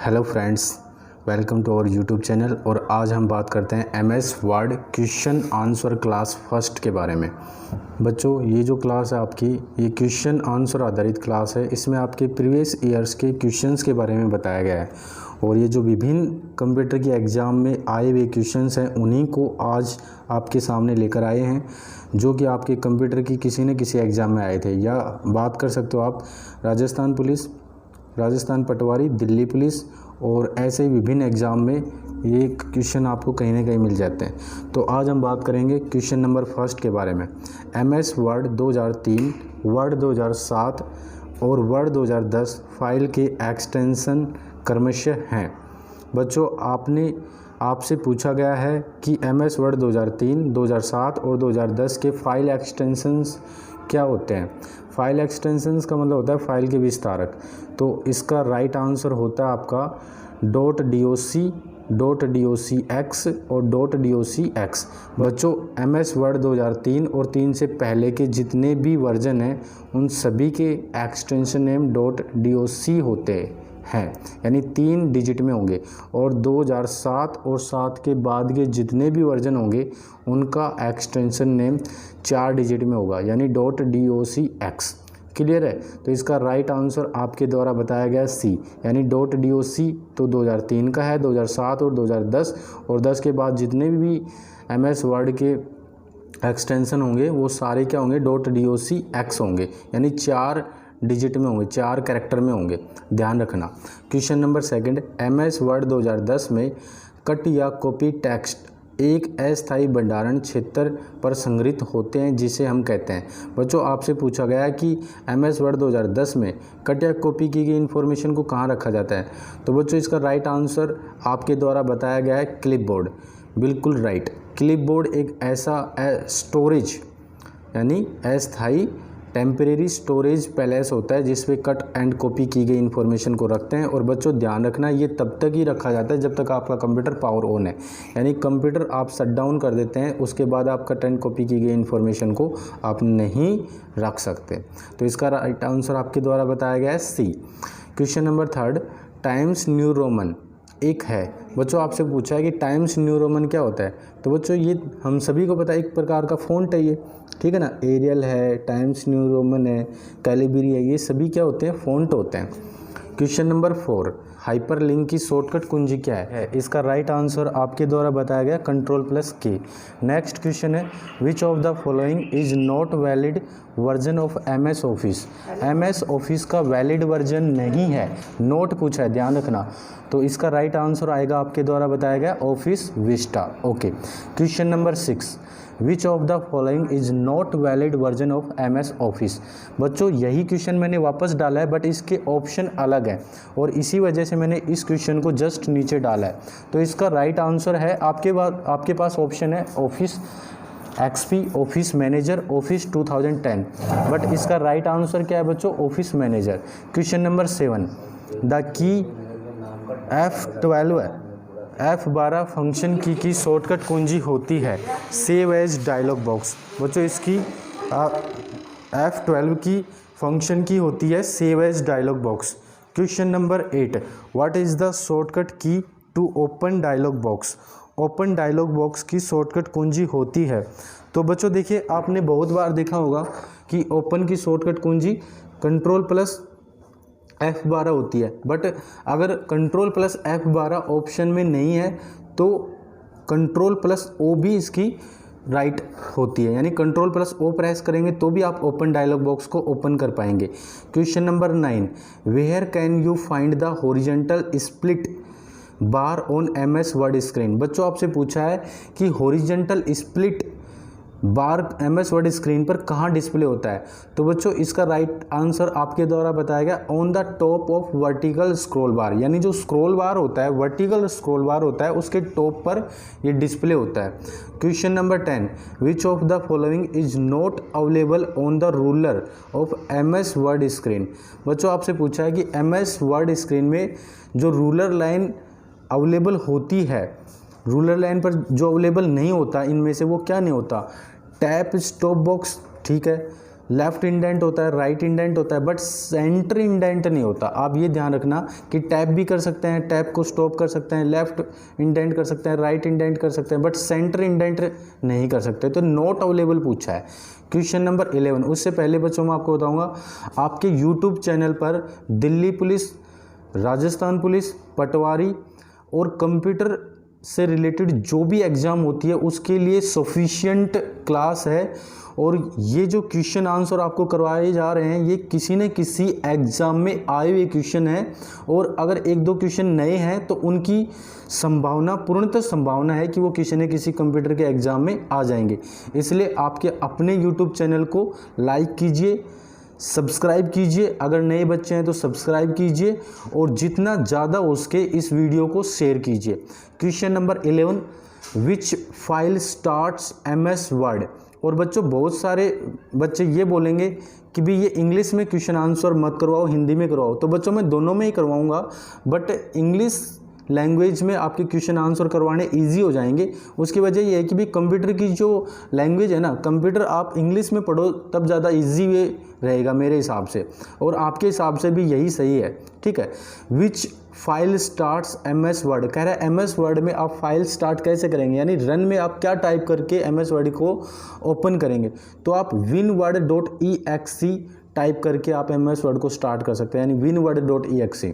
Hello friends, welcome to our YouTube channel. और आज हम बात करते हैं MS Word question answer class first के बारे में। बच्चों, ये जो क्लास है आपकी, ये क्वेश्चन आंसर आधारित क्लास है। इसमें आपके प्रीवियस ईयर्स के क्वेश्चंस के बारे में बताया गया है और ये जो विभिन्न कंप्यूटर के एग्ज़ाम में आए हुए क्वेश्चंस हैं उन्हीं को आज आपके सामने लेकर आए हैं, जो कि आपके कंप्यूटर की किसी न किसी एग्ज़ाम में आए थे। या बात कर सकते हो आप राजस्थान पुलिस, राजस्थान पटवारी, दिल्ली पुलिस और ऐसे ही विभिन्न एग्ज़ाम में ये क्वेश्चन आपको कहीं ना कहीं मिल जाते हैं। तो आज हम बात करेंगे क्वेश्चन नंबर फर्स्ट के बारे में। एमएस वर्ड 2003, वर्ड 2007 और वर्ड 2010 फाइल के एक्सटेंशन क्रमशः हैं। बच्चों, आपसे पूछा गया है कि एमएस वर्ड 2003, 2007 और 2010 के फाइल एक्सटेंशंस क्या होते हैं। फाइल एक्सटेंशंस का मतलब होता है फाइल के विस्तारक। तो इसका राइट आंसर होता है आपका .doc, .docx और .docx। बच्चों, एमएस वर्ड 2003 और 3 से पहले के जितने भी वर्जन हैं उन सभी के एक्सटेंशन नेम .doc होते हैं, यानी 3 डिजिट में होंगे। और 2007 और 7 के बाद के जितने भी वर्जन होंगे उनका एक्सटेंशन नेम 4 डिजिट में होगा, यानी .docx। क्लियर है? तो इसका राइट आंसर आपके द्वारा बताया गया सी, यानी .doc तो 2003 का है, 2007 और 2010 और 10 के बाद जितने भी एमएस वर्ड के एक्सटेंशन होंगे वो सारे क्या होंगे, .docx होंगे, यानी 4 डिजिट में होंगे, 4 कैरेक्टर में होंगे। ध्यान रखना। Question number second, MS word 2010 में कट या कॉपी टेक्स्ट एक अस्थायी भंडारण क्षेत्र पर संग्रहित होते हैं जिसे हम कहते हैं। बच्चों, आपसे पूछा गया है कि एमएस वर्ड 2010 में कट या कॉपी की गई इन्फॉर्मेशन को कहाँ रखा जाता है। तो बच्चों, इसका राइट आंसर आपके द्वारा बताया गया है क्लिपबोर्ड। बिल्कुल राइट। क्लिपबोर्ड एक ऐसा स्टोरेज यानी अस्थायी टेम्परेरी स्टोरेज पैलेस होता है जिसपे कट एंड कॉपी की गई इन्फॉर्मेशन को रखते हैं। और बच्चों, ध्यान रखना, ये तब तक ही रखा जाता है जब तक आपका कंप्यूटर पावर ऑन है, यानी कंप्यूटर आप शट डाउन कर देते हैं उसके बाद आप कट एंड कॉपी की गई इन्फॉर्मेशन को आप नहीं रख सकते। तो इसका राइट आंसर आपके द्वारा बताया गया है C. Question number third, Times New Roman एक है। बच्चों, आपसे पूछा है कि टाइम्स न्यू रोमन क्या होता है। तो बच्चों, ये हम सभी को पता है, एक प्रकार का फ़ॉन्ट है ये, ठीक है ना। एरियल है, टाइम्स न्यू रोमन है, कैलिबरी है, ये सभी क्या होते हैं, फ़ॉन्ट होते हैं। क्वेश्चन नंबर 4, हाइपरलिंक की शॉर्टकट कुंजी क्या है। इसका राइट आंसर आपके द्वारा बताया गया Ctrl+K। नेक्स्ट क्वेश्चन है, विच of the following is not valid version of MS office. MS office का वैलिड वर्जन नहीं है, नोट पूछा है, ध्यान रखना। तो इसका राइट आंसर आएगा आपके द्वारा बताया गया office Vista. Okay. Question number 6, which of the following is not valid version of MS office. बच्चों, यही क्वेश्चन मैंने वापस डाला है बट इसके ऑप्शन अलग है और इसी वजह से मैंने इस क्वेश्चन को जस्ट नीचे डाला है। तो इसका राइट आंसर है आपके पास ऑप्शन है office XP, office manager, office 2010, but इसका राइट आंसर क्या है बच्चों, office manager. Question number 7, the key F12 है, F12 फंक्शन की शॉर्टकट कुंजी होती है सेव एज डायलॉग बॉक्स। बच्चों, इसकी F12 की फंक्शन की होती है save as dialog box. Question number 8, what is the shortcut key to open dialog box. Open dialog box की शॉर्टकट कुंजी होती है। तो बच्चों देखिए, आपने बहुत बार देखा होगा कि ओपन की शॉर्टकट कुंजी Ctrl+F12 होती है, बट अगर Ctrl+F12 ऑप्शन में नहीं है तो Ctrl+O भी इसकी राइट होती है, यानी Ctrl+O प्रेस करेंगे तो भी आप ओपन डायलॉग बॉक्स को ओपन कर पाएंगे। Question number 9, where can you find the horizontal split bar on MS Word screen. बच्चों, आपसे पूछा है कि horizontal split bar MS Word screen पर कहाँ डिस्प्ले होता है। तो बच्चों, इसका राइट आंसर आपके द्वारा बताया गया on the top of vertical scroll बार, यानी जो स्क्रॉल बार होता है, वर्टिकल स्क्रॉल बार होता है, उसके टॉप पर ये डिस्प्ले होता है। Question number 10, which of the following is not available on the ruler of MS Word screen. बच्चों, आपसे पूछा है कि एमएस वर्ड स्क्रीन में जो रूलर लाइन अवेलेबल होती है, रूलर लाइन पर जो अवेलेबल नहीं होता इनमें से वो क्या नहीं होता, टैप स्टॉप बॉक्स, ठीक है, लेफ्ट इंडेंट होता है, राइट इंडेंट होता है, बट सेंटर इंडेंट नहीं होता। आप ये ध्यान रखना कि टैप भी कर सकते हैं, टैप को स्टॉप कर सकते हैं, लेफ्ट इंडेंट कर सकते हैं, राइट इंडेंट कर सकते हैं, बट सेंटर इंडेंट नहीं कर सकते। तो नॉट अवेलेबल पूछा है। Question number 11। उससे पहले बच्चों मैं आपको बताऊंगा, आपके यूट्यूब चैनल पर दिल्ली पुलिस, राजस्थान पुलिस, पटवारी और कंप्यूटर से रिलेटेड जो भी एग्ज़ाम होती है उसके लिए सफिशिएंट क्लास है। और ये जो क्वेश्चन आंसर आपको करवाए जा रहे हैं ये किसी न किसी एग्ज़ाम में आए हुए क्वेश्चन हैं, और अगर एक दो क्वेश्चन नए हैं तो उनकी संभावना, पूर्णतः संभावना है कि वो किसी न किसी कंप्यूटर के एग्ज़ाम में आ जाएंगे। इसलिए आपके अपने यूट्यूब चैनल को लाइक कीजिए, सब्सक्राइब कीजिए, अगर नए बच्चे हैं तो सब्सक्राइब कीजिए, और जितना ज़्यादा हो सके इस वीडियो को शेयर कीजिए। क्वेश्चन नंबर 11, विच फाइल स्टार्ट्स MS वर्ड। और बच्चों बहुत सारे बच्चे ये बोलेंगे कि भी ये इंग्लिश में क्वेश्चन आंसर मत करवाओ, हिंदी में करवाओ। तो बच्चों मैं दोनों में ही करवाऊंगा, बट इंग्लिश लैंग्वेज में आपके क्वेश्चन आंसर करवाने इजी हो जाएंगे। उसकी वजह ये है कि भी कंप्यूटर की जो लैंग्वेज है ना, कंप्यूटर आप इंग्लिश में पढ़ो तब ज़्यादा इजी वे रहेगा मेरे हिसाब से, और आपके हिसाब से भी यही सही है। ठीक है। विच फाइल स्टार्ट्स MS वर्ड, कह रहा है MS वर्ड में आप फाइल स्टार्ट कैसे करेंगे, यानी रन में आप क्या टाइप करके MS वर्ड को ओपन करेंगे। तो आप winword.exe टाइप करके आप MS वर्ड को स्टार्ट कर सकते हैं, यानी winword.exe।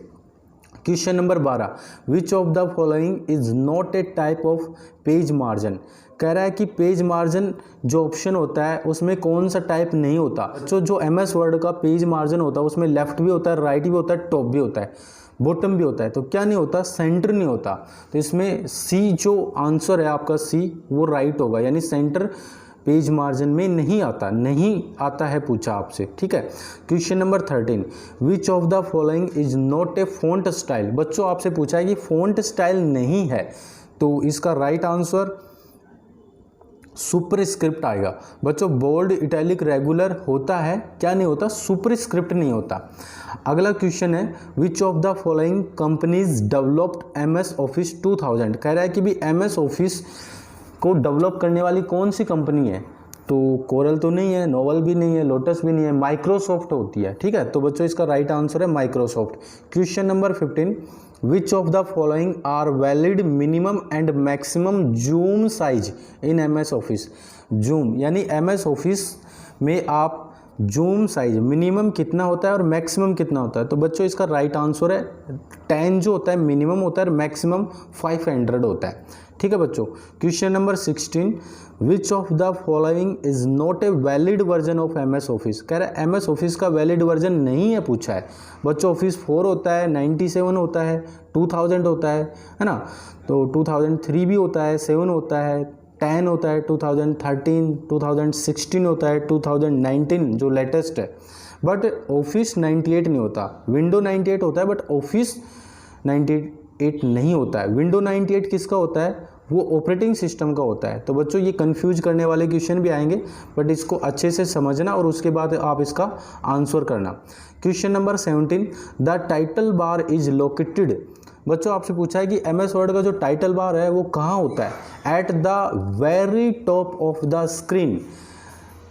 Question number 12, which of the following is not a type of page margin. कह रहा है कि पेज मार्जिन जो ऑप्शन होता है उसमें कौन सा टाइप नहीं होता। जो MS वर्ड का पेज मार्जिन होता है उसमें लेफ्ट भी होता है, राइट भी होता है, टॉप भी होता है, बॉटम भी होता है। तो क्या नहीं होता, सेंटर नहीं होता। तो इसमें C जो आंसर है आपका C वो राइट होगा, यानी सेंटर पेज मार्जिन में नहीं आता है पूछा आपसे। ठीक है। Question number 13, which of the following is not a font style. बच्चों आपसे पूछा है कि फॉन्ट स्टाइल नहीं है, तो इसका राइट आंसर सुपरस्क्रिप्ट आएगा। बच्चों बोल्ड, इटैलिक, रेगुलर होता है, क्या नहीं होता, सुपरस्क्रिप्ट नहीं होता। अगला क्वेश्चन है, विच of the following companies developed MS office 2000। कह रहा है कि भी MS ऑफिस को डेवलप करने वाली कौन सी कंपनी है। तो कोरल तो नहीं है, नोवल भी नहीं है, लोटस भी नहीं है, माइक्रोसॉफ्ट होती है। ठीक है। तो बच्चों इसका राइट आंसर है Microsoft. Question number 15, which of the following are valid minimum and maximum zoom size in MS office. Zoom यानी MS ऑफिस में आप जूम साइज मिनिमम कितना होता है और मैक्सिमम कितना होता है। तो बच्चों इसका राइट आंसर है 10 जो होता है मिनिमम होता है, मैक्सिमम 500 होता है। ठीक है बच्चों। Question number 16, which of the following is not a valid version of MS office. कह रहा है MS ऑफिस का वैलिड वर्जन नहीं है पूछा है। बच्चों ऑफिस 4 होता है, 97 होता है, 2000 होता है ना। तो 2003 भी होता है, 7 होता है, 10 होता है, 2013, 2016 होता है, 2019 जो लेटेस्ट है। बट ऑफिस 98 नहीं होता, विंडो 98 होता है, बट ऑफिस 98 नहीं होता है। विंडो 98 किसका होता है, वो ऑपरेटिंग सिस्टम का होता है। तो बच्चों ये कंफ्यूज करने वाले क्वेश्चन भी आएंगे, बट इसको अच्छे से समझना और उसके बाद आप इसका आंसर करना। Question number 17, the title bar is located. बच्चों आपसे पूछा है कि MS वर्ड का जो टाइटल बार है वो कहाँ होता है। At the very top of the screen.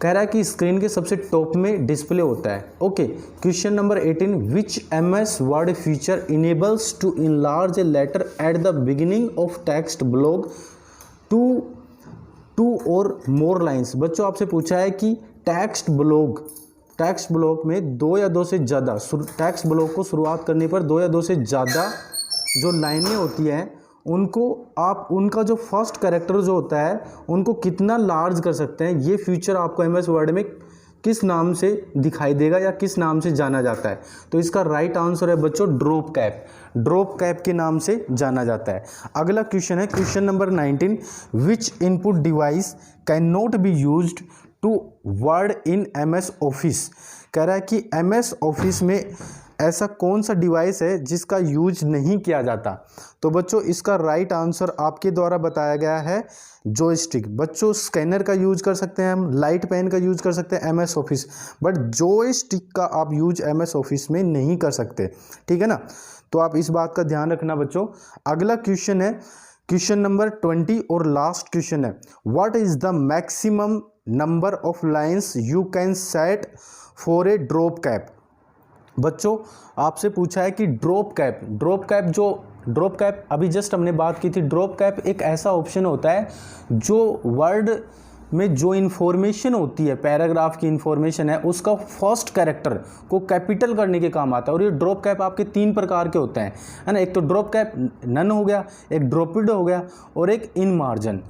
कह रहा है कि स्क्रीन के सबसे टॉप में डिस्प्ले होता है। Okay. Question number 18, which MS Word feature enables to enlarge a letter at the beginning of text block to और मोर लाइन्स। बच्चों आपसे पूछा है कि टेक्स्ट ब्लॉक में 2 या 2 से ज़्यादा, टेक्स्ट ब्लॉक को शुरुआत करने पर 2 या 2 से ज़्यादा जो लाइनें होती हैं उनको आप उनका जो फर्स्ट कैरेक्टर जो होता है उनको कितना लार्ज कर सकते हैं। ये फीचर आपको MS वर्ड में किस नाम से दिखाई देगा या किस नाम से जाना जाता है। तो इसका राइट आंसर है बच्चों ड्रॉप कैप के नाम से जाना जाता है। अगला क्वेश्चन है question number 19, which input device can not be used to word in MS office. कह रहा है कि MS ऑफिस में ऐसा कौन सा डिवाइस है जिसका यूज नहीं किया जाता। तो बच्चों इसका राइट आंसर आपके द्वारा बताया गया है जॉयस्टिक। बच्चों स्कैनर का यूज कर सकते हैं हम, लाइट पेन का यूज कर सकते हैं MS ऑफिस, बट जॉयस्टिक का आप यूज MS ऑफिस में नहीं कर सकते। ठीक है ना। तो आप इस बात का ध्यान रखना बच्चों। अगला क्वेश्चन है क्वेश्चन नंबर 20 और लास्ट क्वेश्चन है, what is the maximum number of lines you can set for a drop cap. बच्चों आपसे पूछा है कि ड्रॉप कैप अभी जस्ट हमने बात की थी। ड्रॉप कैप एक ऐसा ऑप्शन होता है जो वर्ड में जो इन्फॉर्मेशन होती है, पैराग्राफ की इन्फॉर्मेशन है, उसका फर्स्ट कैरेक्टर को कैपिटल करने के काम आता है। और ये ड्रॉप कैप आपके 3 प्रकार के होते हैं, है ना। एक तो ड्रॉप कैप नन हो गया, एक ड्रॉपिड हो गया और एक इन मार्जिन।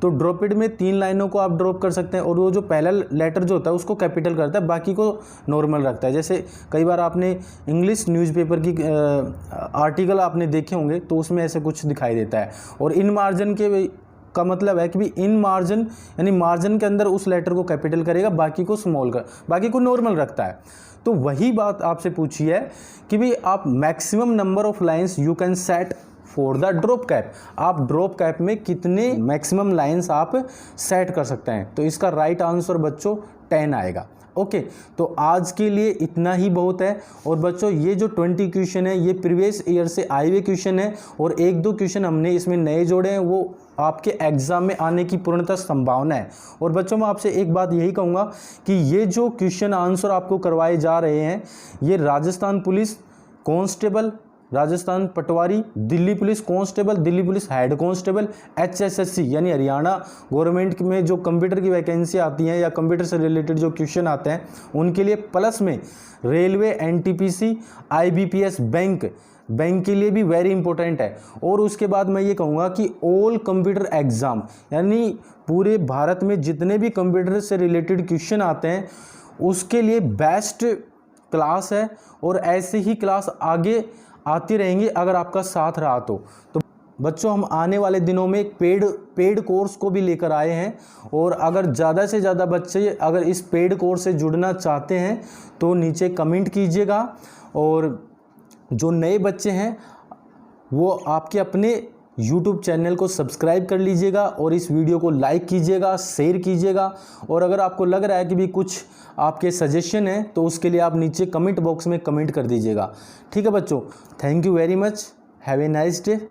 तो ड्रॉपिड में 3 लाइनों को आप ड्रॉप कर सकते हैं और वो जो पहला लेटर जो होता है उसको कैपिटल करता है, बाकी को नॉर्मल रखता है। जैसे कई बार आपने इंग्लिश न्यूज़पेपर की आर्टिकल आपने देखे होंगे तो उसमें ऐसे कुछ दिखाई देता है। और इन मार्जिन का मतलब है कि भी इन मार्जिन यानी मार्जिन के अंदर उस लेटर को कैपिटल करेगा, बाकी को स्मॉल बाकी को नॉर्मल रखता है। तो वही बात आपसे पूछी है कि भी आप maximum number of lines you can set for the drop cap. आप ड्रॉप कैप में कितने मैक्सिमम लाइन्स आप सेट कर सकते हैं। तो इसका राइट आंसर बच्चों 10 आएगा। ओके, तो आज के लिए इतना ही बहुत है। और बच्चों ये जो 20 क्वेश्चन है ये प्रीवियस ईयर से आए हुए क्वेश्चन है और 1-2 क्वेश्चन हमने इसमें नए जोड़े हैं, वो आपके एग्जाम में आने की पूर्णतः संभावना है। और बच्चों मैं आपसे एक बात यही कहूँगा कि ये जो क्वेश्चन आंसर आपको करवाए जा रहे हैं ये Rajasthan police constable, Rajasthan Patwari, Delhi police constable, Delhi police head constable, HSSC यानी हरियाणा गवर्नमेंट में जो कंप्यूटर की वैकेंसी आती हैं या कंप्यूटर से रिलेटेड जो क्वेश्चन आते हैं उनके लिए, प्लस में रेलवे, NTPC, IBPS बैंक के लिए भी वेरी इंपॉर्टेंट है। और उसके बाद मैं ये कहूँगा कि ऑल कंप्यूटर एग्ज़ाम यानी पूरे भारत में जितने भी कंप्यूटर से रिलेटेड क्वेश्चन आते हैं उसके लिए बेस्ट क्लास है। और ऐसे ही क्लास आगे आती रहेंगी अगर आपका साथ रहा तो बच्चों हम आने वाले दिनों में एक पेड कोर्स को भी लेकर आए हैं। और अगर ज़्यादा से ज़्यादा बच्चे अगर इस पेड कोर्स से जुड़ना चाहते हैं तो नीचे कमेंट कीजिएगा। और जो नए बच्चे हैं वो आपके अपने YouTube चैनल को सब्सक्राइब कर लीजिएगा और इस वीडियो को लाइक कीजिएगा, शेयर कीजिएगा। और अगर आपको लग रहा है कि भी कुछ आपके सजेशन है तो उसके लिए आप नीचे कमेंट बॉक्स में कमेंट कर दीजिएगा। ठीक है बच्चों, thank you very much, have a nice day.